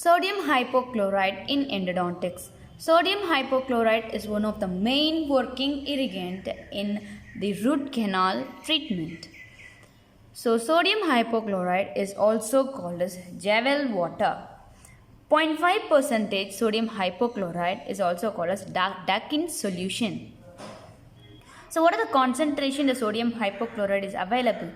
Sodium hypochlorite in endodontics. Sodium hypochlorite is one of the main working irrigant in the root canal treatment. So sodium hypochlorite is also called as Javel water. 0.5% sodium hypochlorite is also called as Dakin solution. So what are the concentration the sodium hypochlorite is available?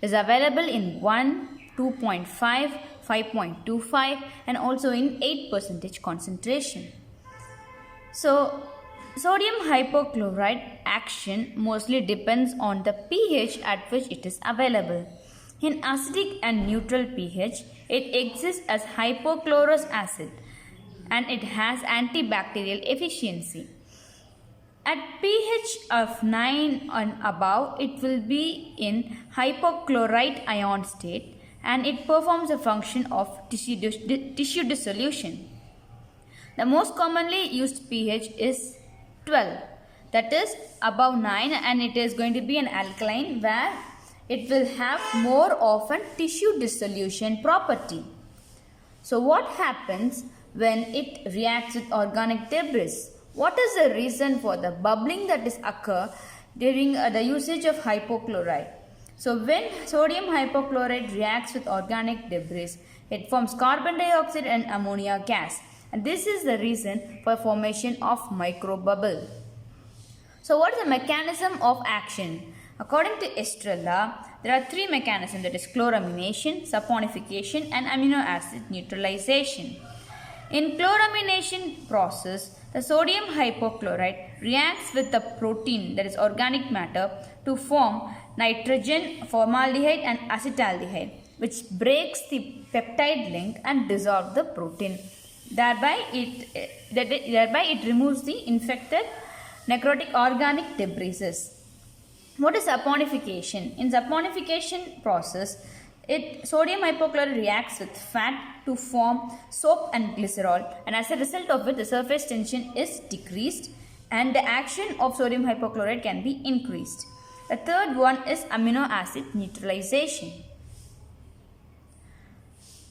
It is available in 1, 2.5, 5.25 and also in 8% concentration. So sodium hypochlorite action mostly depends on the pH at which it is available. In acidic and neutral pH, it exists as hypochlorous acid and it has antibacterial efficiency. At pH of 9 and above, it will be in hypochlorite ion state and it performs a function of tissue dissolution. The most commonly used pH is 12, that is above 9, and it is going to be an alkaline where it will have more of a tissue dissolution property. So what happens when it reacts with organic debris? What is the reason for the bubbling that is occur during the usage of hypochlorite? So when sodium hypochlorite reacts with organic debris, it forms carbon dioxide and ammonia gas. And this is the reason for formation of microbubble. So what is the mechanism of action? According to Estrella, there are three mechanisms, that is chloramination, saponification and amino acid neutralization. In chloramination process, the sodium hypochlorite reacts with the protein, that is organic matter, to form nitrogen, formaldehyde and acetaldehyde, which breaks the peptide link and dissolves the protein. Thereby it removes the infected necrotic organic debris. What is saponification? In saponification process, sodium hypochlorite reacts with fat to form soap and glycerol, and as a result of it the surface tension is decreased and the action of sodium hypochlorite can be increased. The third one is amino acid neutralization.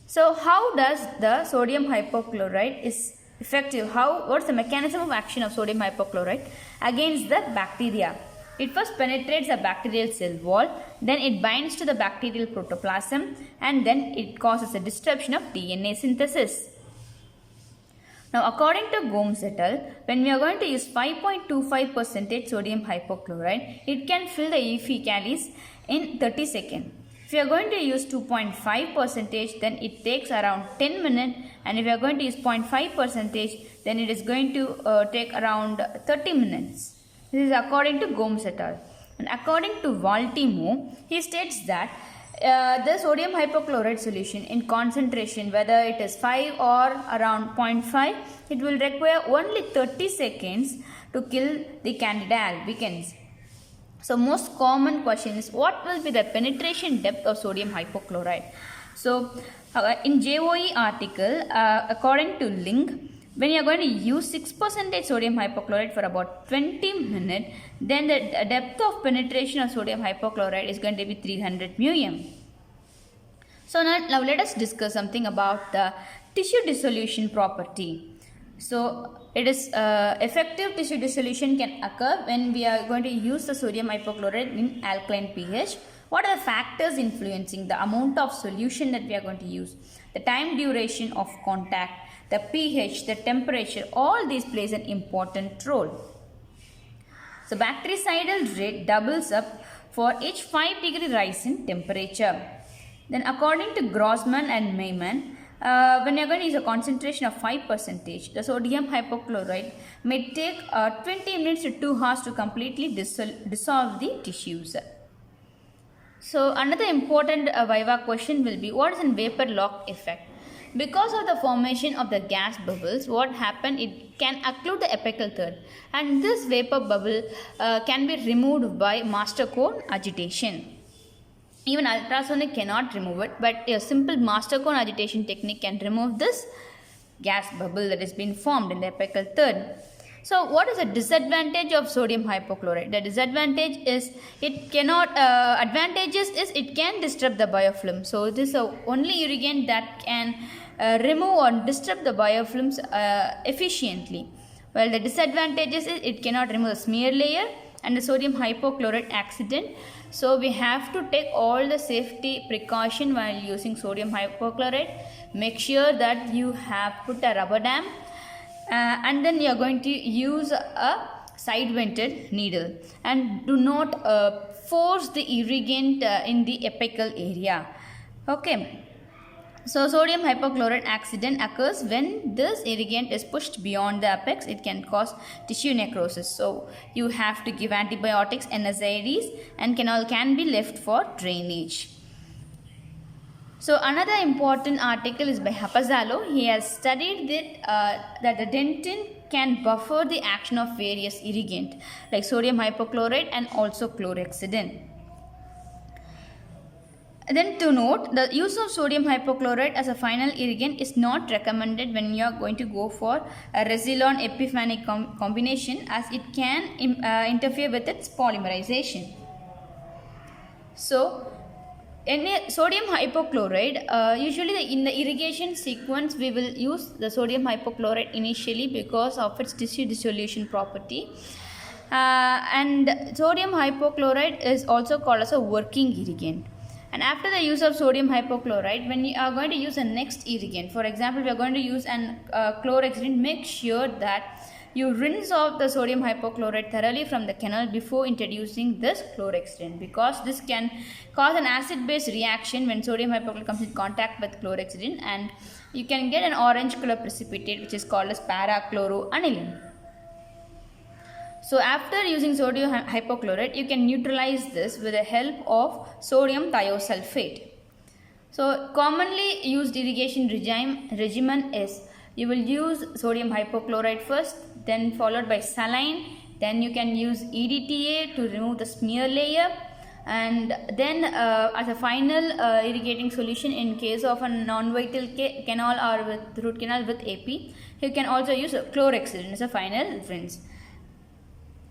So how does the sodium hypochlorite is effective? What is the mechanism of action of sodium hypochlorite against the bacteria? It first penetrates the bacterial cell wall, then it binds to the bacterial protoplasm, and then it causes a disruption of DNA synthesis. Now according to Gomes et al., when we are going to use 5.25% sodium hypochlorite, it can fill the fecales in 30 seconds. If you are going to use 2.5%, then it takes around 10 minutes, and if you are going to use 0.5%, then it is going to take around 30 minutes. This is according to Gomes et al. And according to Valtimo, he states that the sodium hypochlorite solution in concentration, whether it is 5 or around 0.5, it will require only 30 seconds to kill the Candida albicans. So most common question is, what will be the penetration depth of sodium hypochlorite? So in JOE article, according to Link, when you are going to use 6% sodium hypochlorite for about 20 minutes, then the depth of penetration of sodium hypochlorite is going to be 300 μm. So now let us discuss something about the tissue dissolution property. So it is effective tissue dissolution can occur when we are going to use the sodium hypochlorite in alkaline pH. What are the factors influencing the amount of solution that we are going to use? The time duration of contact, the pH, the temperature, all these plays an important role. So bactericidal rate doubles up for each 5-degree rise in temperature. Then according to Grossman and Mayman, when you are going to use a concentration of 5%, the sodium hypochlorite may take 20 minutes to 2 hours to completely dissolve the tissues. So another important Viva question will be, what is a vapor lock effect? Because of the formation of the gas bubbles, what happened, it can occlude the apical third, and this vapor bubble can be removed by master cone agitation. Even ultrasonic cannot remove it, but a simple master cone agitation technique can remove this gas bubble that has been formed in the apical third. So what is the disadvantage of sodium hypochlorite? The disadvantage is it cannot, advantages is it can disrupt the biofilm. So this is the only irrigant that can remove or disrupt the biofilms efficiently. Well, the disadvantages is it cannot remove the smear layer and the sodium hypochlorite accident. So we have to take all the safety precaution while using sodium hypochlorite. Make sure that you have put a rubber dam, and then you are going to use a side vented needle, and do not force the irrigant in the apical area. Okay. So sodium hypochlorite accident occurs when this irrigant is pushed beyond the apex. It can cause tissue necrosis. So you have to give antibiotics, NSAIDs, and can be left for drainage. So another important article is by Hapazzalo. He has studied that the dentin can buffer the action of various irrigant like sodium hypochlorite and also chlorhexidine. Then to note, the use of sodium hypochlorite as a final irrigant is not recommended when you are going to go for a Resilon epiphanic combination, as it can interfere with its polymerization. So sodium hypochlorite, usually in the irrigation sequence we will use the sodium hypochlorite initially because of its tissue dissolution property. And sodium hypochlorite is also called as a working irrigant. And after the use of sodium hypochlorite, when you are going to use a next irrigant, for example, we are going to use an chlorhexidine, make sure that you rinse off the sodium hypochlorite thoroughly from the canal before introducing this chlorhexidine, because this can cause an acid-base reaction when sodium hypochlorite comes in contact with chlorhexidine, and you can get an orange color precipitate which is called as parachloroaniline. So after using sodium hypochlorite, you can neutralize this with the help of sodium thiosulfate. So commonly used irrigation regimen is you will use sodium hypochlorite first, then followed by saline, then you can use EDTA to remove the smear layer, and then as a final irrigating solution in case of a non-vital canal or with root canal with AP, you can also use chlorhexidine as a final rinse.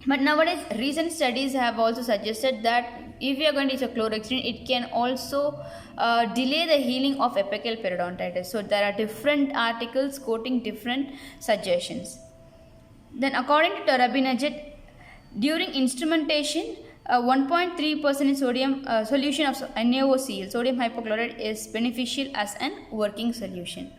But nowadays, recent studies have also suggested that if you are going to use a chlorhexidine, it can also delay the healing of apical periodontitis. So there are different articles quoting different suggestions. Then according to Rabinowitz, during instrumentation, 1.3% in sodium solution of NaOCl, sodium hypochlorite, is beneficial as an working solution.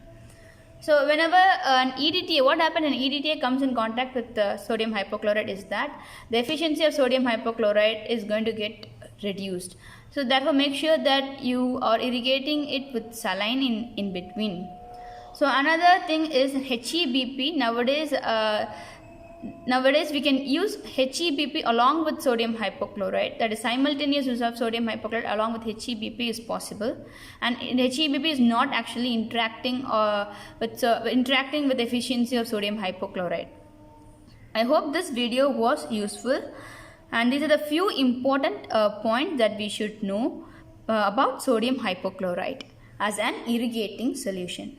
So whenever an EDTA, what happens when EDTA comes in contact with sodium hypochlorite is that the efficiency of sodium hypochlorite is going to get reduced. So therefore make sure that you are irrigating it with saline in between. So another thing is HEBP. Nowadays we can use HEBP along with sodium hypochlorite. That is, simultaneous use of sodium hypochlorite along with HEBP is possible, and HEBP is not actually interacting with the efficiency of sodium hypochlorite. I hope this video was useful, and these are the few important points that we should know about sodium hypochlorite as an irrigating solution.